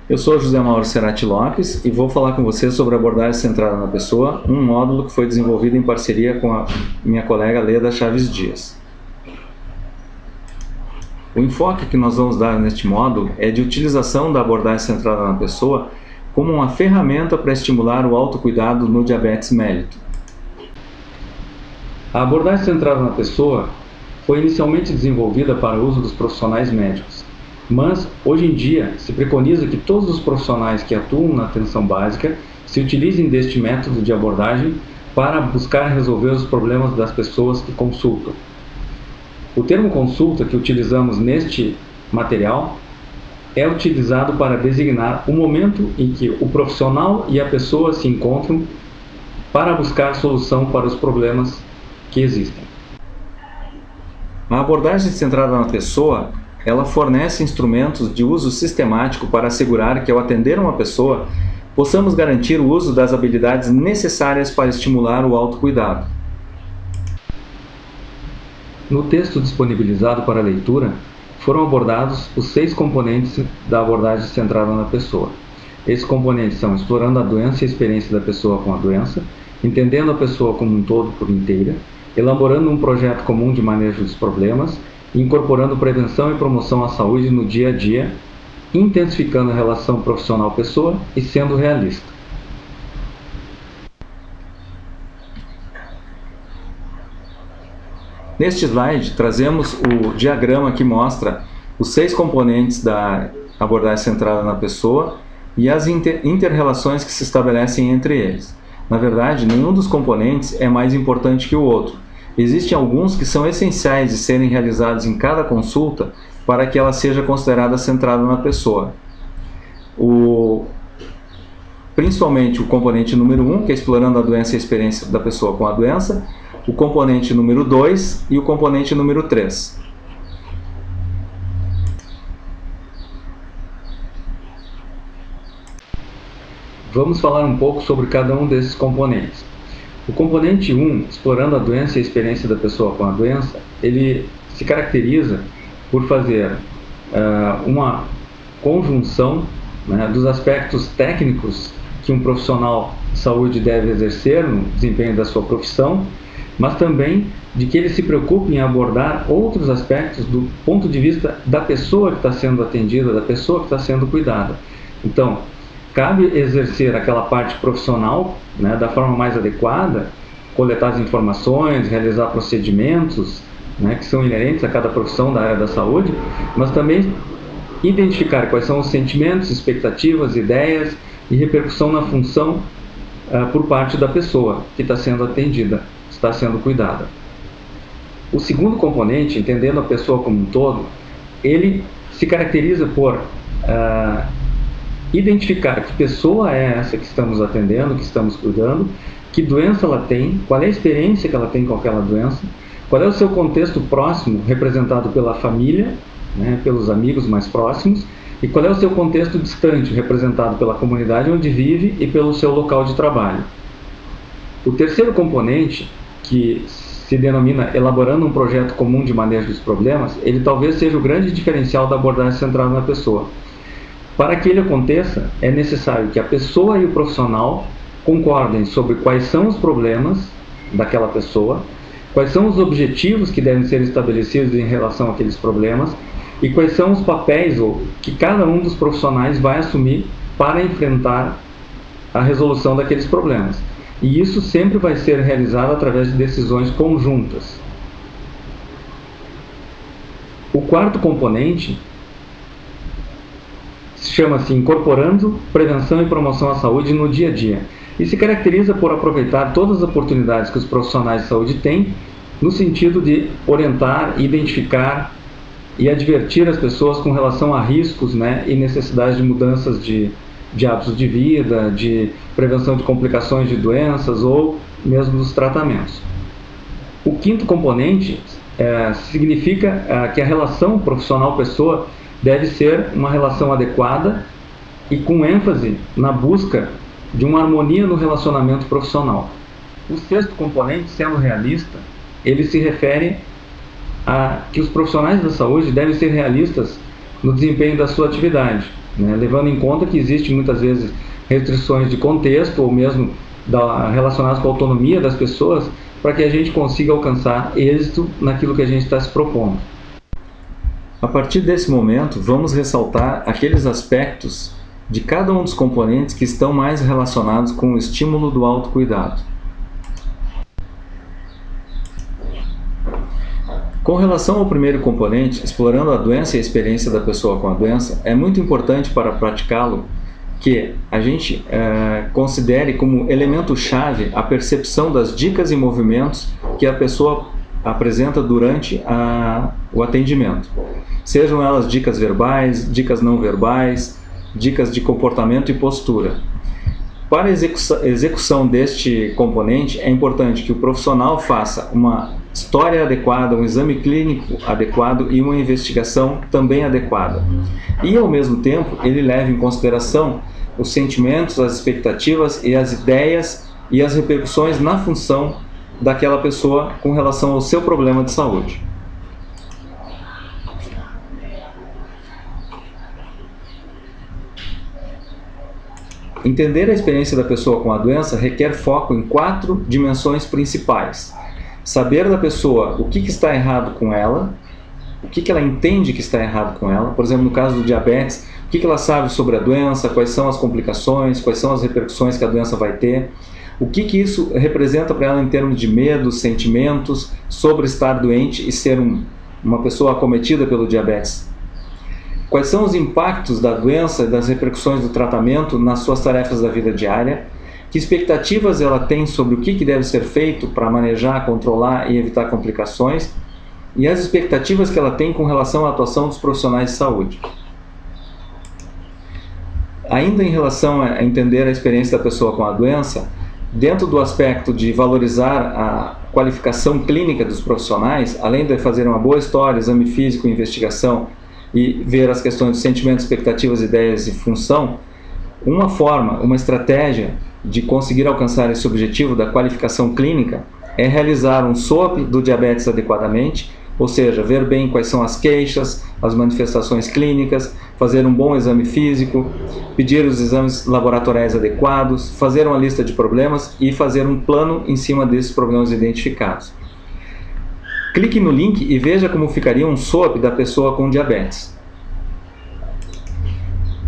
Eu sou José Mauro Cerati Lopes e vou falar com você sobre abordagem centrada na pessoa, um módulo que foi desenvolvido em parceria com a minha colega Leda Chaves Dias. O enfoque que nós vamos dar neste módulo é de utilização da abordagem centrada na pessoa como uma ferramenta para estimular o autocuidado no diabetes mellitus. A abordagem centrada na pessoa foi inicialmente desenvolvida para o uso dos profissionais médicos, mas hoje em dia se preconiza que todos os profissionais que atuam na atenção básica se utilizem deste método de abordagem para buscar resolver os problemas das pessoas que consultam. O termo consulta que utilizamos neste material é utilizado para designar o momento em que o profissional e a pessoa se encontram para buscar solução para os problemas que existem. A abordagem centrada na pessoa, ela fornece instrumentos de uso sistemático para assegurar que, ao atender uma pessoa, possamos garantir o uso das habilidades necessárias para estimular o autocuidado. No texto disponibilizado para leitura, foram abordados os 6 componentes da abordagem centrada na pessoa. Esses componentes são explorando a doença e a experiência da pessoa com a doença, entendendo a pessoa como um todo por inteira, elaborando um projeto comum de manejo dos problemas, incorporando prevenção e promoção à saúde no dia a dia, intensificando a relação profissional-pessoa e sendo realista. Neste slide, trazemos o diagrama que mostra os 6 componentes da abordagem centrada na pessoa e as inter-relações que se estabelecem entre eles. Na verdade, nenhum dos componentes é mais importante que o outro. Existem alguns que são essenciais de serem realizados em cada consulta para que ela seja considerada centrada na pessoa. Principalmente o componente número 1, que é explorando a doença e a experiência da pessoa com a doença, o componente número 2 e o componente número 3. Vamos falar um pouco sobre cada um desses componentes. O componente 1, explorando a doença e a experiência da pessoa com a doença, ele se caracteriza por fazer uma conjunção, né, dos aspectos técnicos que um profissional de saúde deve exercer no desempenho da sua profissão, mas também de que ele se preocupe em abordar outros aspectos do ponto de vista da pessoa que está sendo atendida, da pessoa que está sendo cuidada. Então, cabe exercer aquela parte profissional, né, da forma mais adequada, coletar as informações, realizar procedimentos, né, que são inerentes a cada profissão da área da saúde, mas também identificar quais são os sentimentos, expectativas, ideias e repercussão na função por parte da pessoa que está sendo atendida, está sendo cuidada. O segundo componente, entendendo a pessoa como um todo, ele se caracteriza por identificar que pessoa é essa que estamos atendendo, que estamos cuidando, que doença ela tem, qual é a experiência que ela tem com aquela doença, qual é o seu contexto próximo, representado pela família, né, pelos amigos mais próximos, e qual é o seu contexto distante, representado pela comunidade onde vive e pelo seu local de trabalho. O terceiro componente, que se denomina elaborando um projeto comum de manejo dos problemas, ele talvez seja o grande diferencial da abordagem centrada na pessoa. Para que ele aconteça, é necessário que a pessoa e o profissional concordem sobre quais são os problemas daquela pessoa, quais são os objetivos que devem ser estabelecidos em relação àqueles problemas e quais são os papéis que cada um dos profissionais vai assumir para enfrentar a resolução daqueles problemas. E isso sempre vai ser realizado através de decisões conjuntas. O quarto componente chama-se incorporando prevenção e promoção à saúde no dia a dia e se caracteriza por aproveitar todas as oportunidades que os profissionais de saúde têm no sentido de orientar, identificar e advertir as pessoas com relação a riscos, né, e necessidades de mudanças de hábitos de vida, de prevenção de complicações de doenças ou mesmo dos tratamentos. O quinto componente significa que a relação profissional-pessoa deve ser uma relação adequada e com ênfase na busca de uma harmonia no relacionamento profissional. O sexto componente, sendo realista, ele se refere a que os profissionais da saúde devem ser realistas no desempenho da sua atividade, né? Levando em conta que existe muitas vezes restrições de contexto ou mesmo relacionadas com a autonomia das pessoas, para que a gente consiga alcançar êxito naquilo que a gente está se propondo. A partir desse momento, vamos ressaltar aqueles aspectos de cada um dos componentes que estão mais relacionados com o estímulo do autocuidado. Com relação ao primeiro componente, explorando a doença e a experiência da pessoa com a doença, é muito importante para praticá-lo que a gente considere como elemento-chave a percepção das dicas e movimentos que a pessoa apresenta durante o atendimento. Sejam elas dicas verbais, dicas não verbais, dicas de comportamento e postura. Para a execução deste componente, é importante que o profissional faça uma história adequada, um exame clínico adequado e uma investigação também adequada. E, ao mesmo tempo, ele leve em consideração os sentimentos, as expectativas e as ideias e as repercussões na função daquela pessoa com relação ao seu problema de saúde. Entender a experiência da pessoa com a doença requer foco em 4 dimensões principais. Saber da pessoa o que está errado com ela, o que ela entende que está errado com ela. Por exemplo, no caso do diabetes, o que ela sabe sobre a doença, quais são as complicações, quais são as repercussões que a doença vai ter, o que isso representa para ela em termos de medos, sentimentos sobre estar doente e ser uma pessoa acometida pelo diabetes. Quais são os impactos da doença e das repercussões do tratamento nas suas tarefas da vida diária? Que expectativas ela tem sobre o que deve ser feito para manejar, controlar e evitar complicações? E as expectativas que ela tem com relação à atuação dos profissionais de saúde. Ainda em relação a entender a experiência da pessoa com a doença, dentro do aspecto de valorizar a qualificação clínica dos profissionais, além de fazer uma boa história, exame físico, investigação, e ver as questões de sentimentos, expectativas, ideias e função, uma estratégia de conseguir alcançar esse objetivo da qualificação clínica é realizar um SOAP do diabetes adequadamente, ou seja, ver bem quais são as queixas, as manifestações clínicas, fazer um bom exame físico, pedir os exames laboratoriais adequados, fazer uma lista de problemas e fazer um plano em cima desses problemas identificados. Clique no link e veja como ficaria um SOAP da pessoa com diabetes.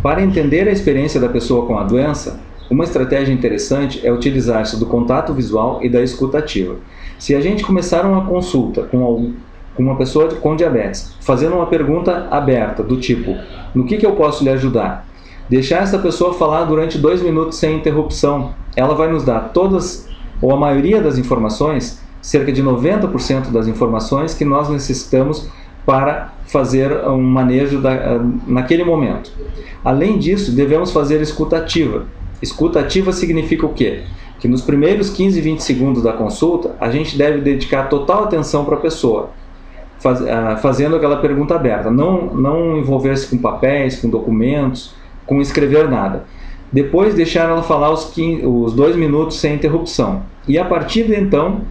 Para entender a experiência da pessoa com a doença, uma estratégia interessante é utilizar-se do contato visual e da escuta ativa. Se a gente começar uma consulta com uma pessoa com diabetes, fazendo uma pergunta aberta do tipo, no que eu posso lhe ajudar? Deixar essa pessoa falar durante 2 minutos sem interrupção, ela vai nos dar todas ou a maioria das informações, cerca de 90% das informações que nós necessitamos para fazer um manejo naquele momento. Além disso, devemos fazer escuta ativa. Escuta ativa significa o quê? Que nos primeiros 15, 20 segundos da consulta, a gente deve dedicar total atenção para a pessoa, fazendo aquela pergunta aberta. Não envolver-se com papéis, com documentos, com escrever nada. Depois, deixar ela falar os 2 minutos sem interrupção. E a partir de então,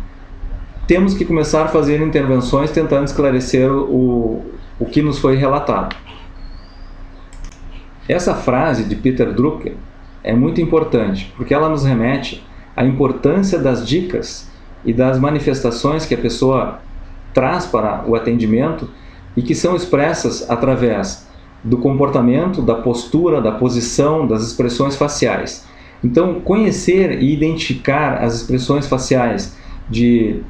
temos que começar a fazer intervenções tentando esclarecer o que nos foi relatado. Essa frase de Peter Drucker é muito importante, porque ela nos remete à importância das dicas e das manifestações que a pessoa traz para o atendimento e que são expressas através do comportamento, da postura, da posição, das expressões faciais. Então, conhecer e identificar as expressões faciais de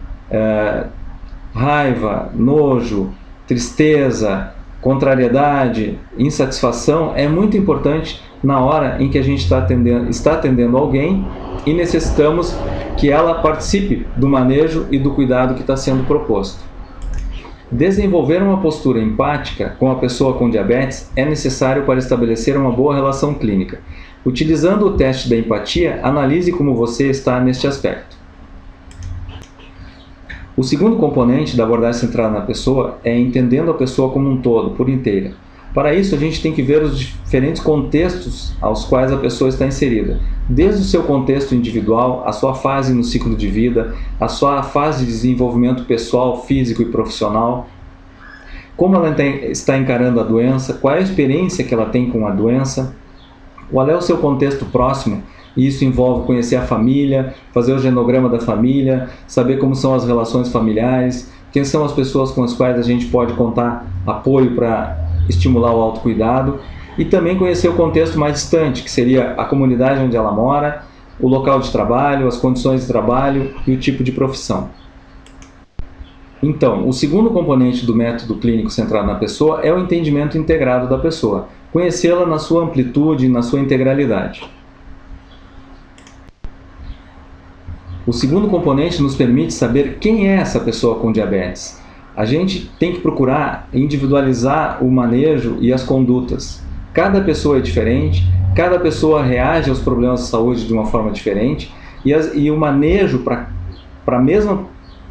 raiva, nojo, tristeza, contrariedade, insatisfação é muito importante na hora em que a gente está atendendo alguém e necessitamos que ela participe do manejo e do cuidado que está sendo proposto. Desenvolver uma postura empática com a pessoa com diabetes é necessário para estabelecer uma boa relação clínica. Utilizando o teste da empatia, analise como você está neste aspecto. O segundo componente da abordagem centrada na pessoa é entendendo a pessoa como um todo, por inteira. Para isso, a gente tem que ver os diferentes contextos aos quais a pessoa está inserida. Desde o seu contexto individual, a sua fase no ciclo de vida, a sua fase de desenvolvimento pessoal, físico e profissional. como ela está encarando a doença, qual é a experiência que ela tem com a doença, qual é o seu contexto próximo. E isso envolve conhecer a família, fazer o genograma da família, saber como são as relações familiares, quem são as pessoas com as quais a gente pode contar apoio para estimular o autocuidado, e também conhecer o contexto mais distante, que seria a comunidade onde ela mora, o local de trabalho, as condições de trabalho e o tipo de profissão. Então, o segundo componente do método clínico centrado na pessoa é o entendimento integrado da pessoa, conhecê-la na sua amplitude e na sua integralidade. O segundo componente nos permite saber quem é essa pessoa com diabetes. A gente tem que procurar individualizar o manejo e as condutas. Cada pessoa é diferente, cada pessoa reage aos problemas de saúde de uma forma diferente, e o manejo para a mesma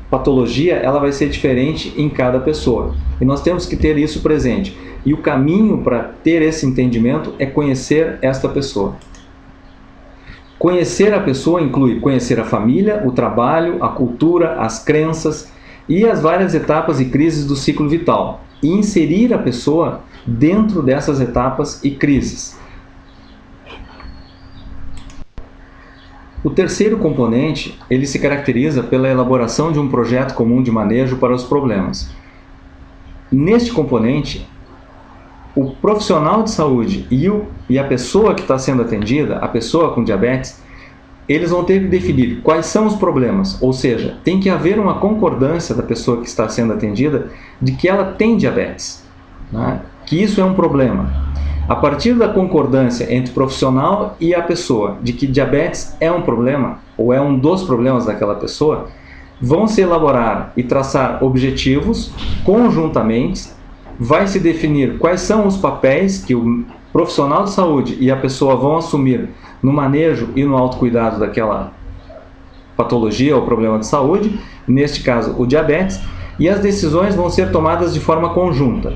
patologia ela vai ser diferente em cada pessoa. E nós temos que ter isso presente. E o caminho para ter esse entendimento é conhecer esta pessoa. Conhecer a pessoa inclui conhecer a família, o trabalho, a cultura, as crenças e as várias etapas e crises do ciclo vital, e inserir a pessoa dentro dessas etapas e crises. O terceiro componente, ele se caracteriza pela elaboração de um projeto comum de manejo para os problemas. Neste componente, o profissional de saúde e a pessoa que está sendo atendida, a pessoa com diabetes, eles vão ter que definir quais são os problemas, ou seja, tem que haver uma concordância da pessoa que está sendo atendida de que ela tem diabetes, né? Que isso é um problema. A partir da concordância entre o profissional e a pessoa de que diabetes é um problema, ou é um dos problemas daquela pessoa, vão se elaborar e traçar objetivos conjuntamente. Vai se definir quais são os papéis que o profissional de saúde e a pessoa vão assumir no manejo e no autocuidado daquela patologia ou problema de saúde, neste caso o diabetes, e as decisões vão ser tomadas de forma conjunta.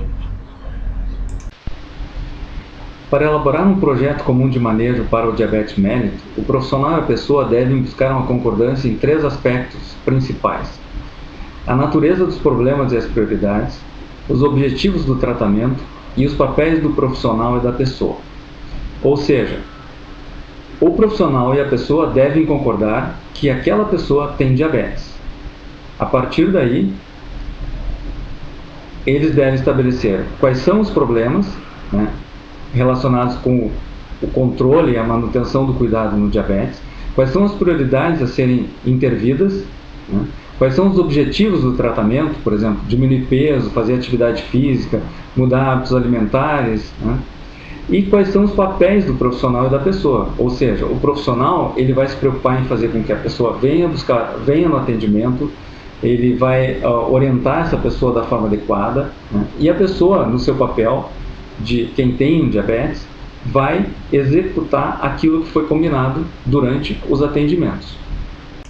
Para elaborar um projeto comum de manejo para o diabetes mellitus, o profissional e a pessoa devem buscar uma concordância em 3 aspectos principais: a natureza dos problemas e as prioridades, os objetivos do tratamento e os papéis do profissional e da pessoa. Ou seja, o profissional e a pessoa devem concordar que aquela pessoa tem diabetes. A partir daí, eles devem estabelecer quais são os problemas, né, relacionados com o controle e a manutenção do cuidado no diabetes, quais são as prioridades a serem intervidas, né, quais são os objetivos do tratamento, por exemplo, diminuir peso, fazer atividade física, mudar hábitos alimentares, né? E quais são os papéis do profissional e da pessoa. Ou seja, o profissional ele vai se preocupar em fazer com que a pessoa venha no atendimento, ele vai orientar essa pessoa da forma adequada, né? E a pessoa, no seu papel de quem tem um diabetes, vai executar aquilo que foi combinado durante os atendimentos.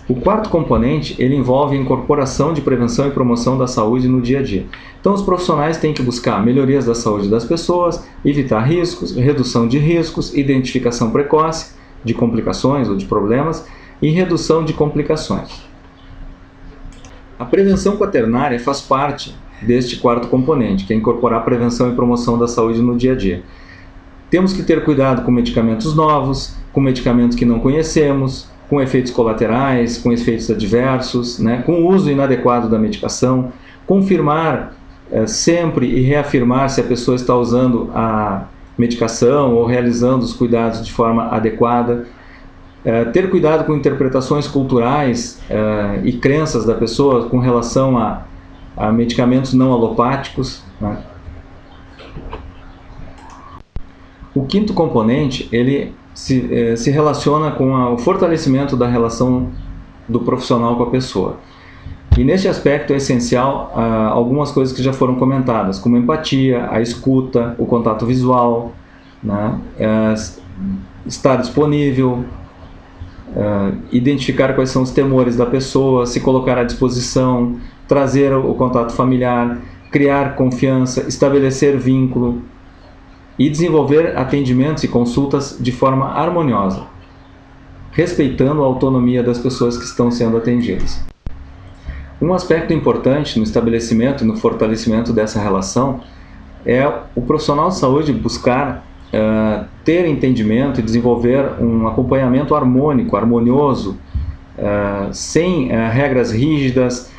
O quarto componente, ele envolve a incorporação de prevenção e promoção da saúde no dia a dia. Então, os profissionais têm que buscar melhorias da saúde das pessoas, evitar riscos, redução de riscos, identificação precoce de complicações ou de problemas e redução de complicações. A prevenção quaternária faz parte deste quarto componente, que é incorporar a prevenção e promoção da saúde no dia a dia. Temos que ter cuidado com medicamentos novos, com medicamentos que não conhecemos, com efeitos colaterais, com efeitos adversos, né, com o uso inadequado da medicação, confirmar sempre e reafirmar se a pessoa está usando a medicação ou realizando os cuidados de forma adequada, ter cuidado com interpretações culturais e crenças da pessoa com relação a medicamentos não alopáticos, né. O quinto componente, ele se relaciona com o fortalecimento da relação do profissional com a pessoa. E neste aspecto é essencial algumas coisas que já foram comentadas, como a empatia, a escuta, o contato visual, né? Estar disponível, identificar quais são os temores da pessoa, se colocar à disposição, trazer o contato familiar, criar confiança, estabelecer vínculo, e desenvolver atendimentos e consultas de forma harmoniosa, respeitando a autonomia das pessoas que estão sendo atendidas. Um aspecto importante no estabelecimento e no fortalecimento dessa relação é o profissional de saúde buscar ter entendimento e desenvolver um acompanhamento harmônico, harmonioso, sem regras rígidas,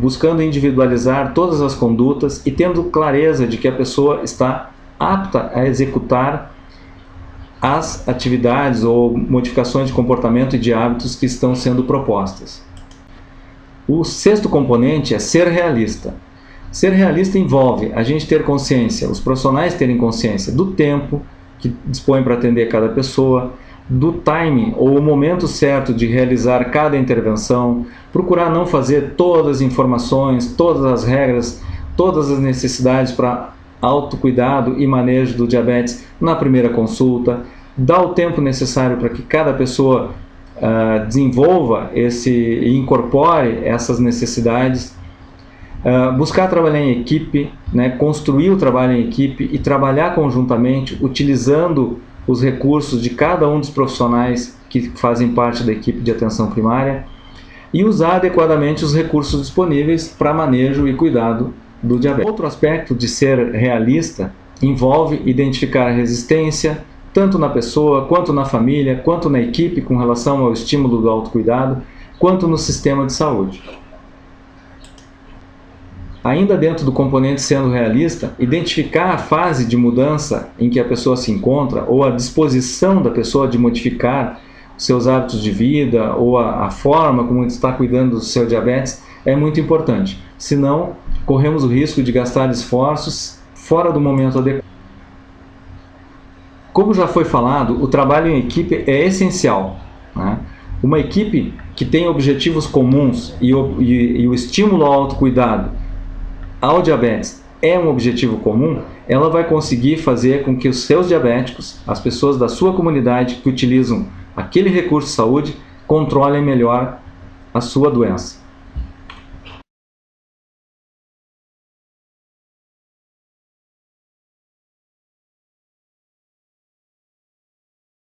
buscando individualizar todas as condutas e tendo clareza de que a pessoa está apta a executar as atividades ou modificações de comportamento e de hábitos que estão sendo propostas. O sexto componente é ser realista. Ser realista envolve a gente ter consciência, os profissionais terem consciência do tempo que dispõem para atender cada pessoa, do timing ou o momento certo de realizar cada intervenção, procurar não fazer todas as informações, todas as regras, todas as necessidades para autocuidado e manejo do diabetes na primeira consulta, dar o tempo necessário para que cada pessoa desenvolva e incorpore essas necessidades, buscar trabalhar em equipe, né, construir o trabalho em equipe e trabalhar conjuntamente utilizando os recursos de cada um dos profissionais que fazem parte da equipe de atenção primária e usar adequadamente os recursos disponíveis para manejo e cuidado do diabetes. Outro aspecto de ser realista envolve identificar a resistência, tanto na pessoa, quanto na família, quanto na equipe com relação ao estímulo do autocuidado, quanto no sistema de saúde. Ainda dentro do componente sendo realista, identificar a fase de mudança em que a pessoa se encontra ou a disposição da pessoa de modificar seus hábitos de vida ou a forma como está cuidando do seu diabetes é muito importante. Senão, corremos o risco de gastar esforços fora do momento adequado. Como já foi falado, o trabalho em equipe é essencial, né? Uma equipe que tem objetivos comuns e o estímulo ao autocuidado ao diabetes é um objetivo comum, ela vai conseguir fazer com que os seus diabéticos, as pessoas da sua comunidade que utilizam aquele recurso de saúde, controlem melhor a sua doença.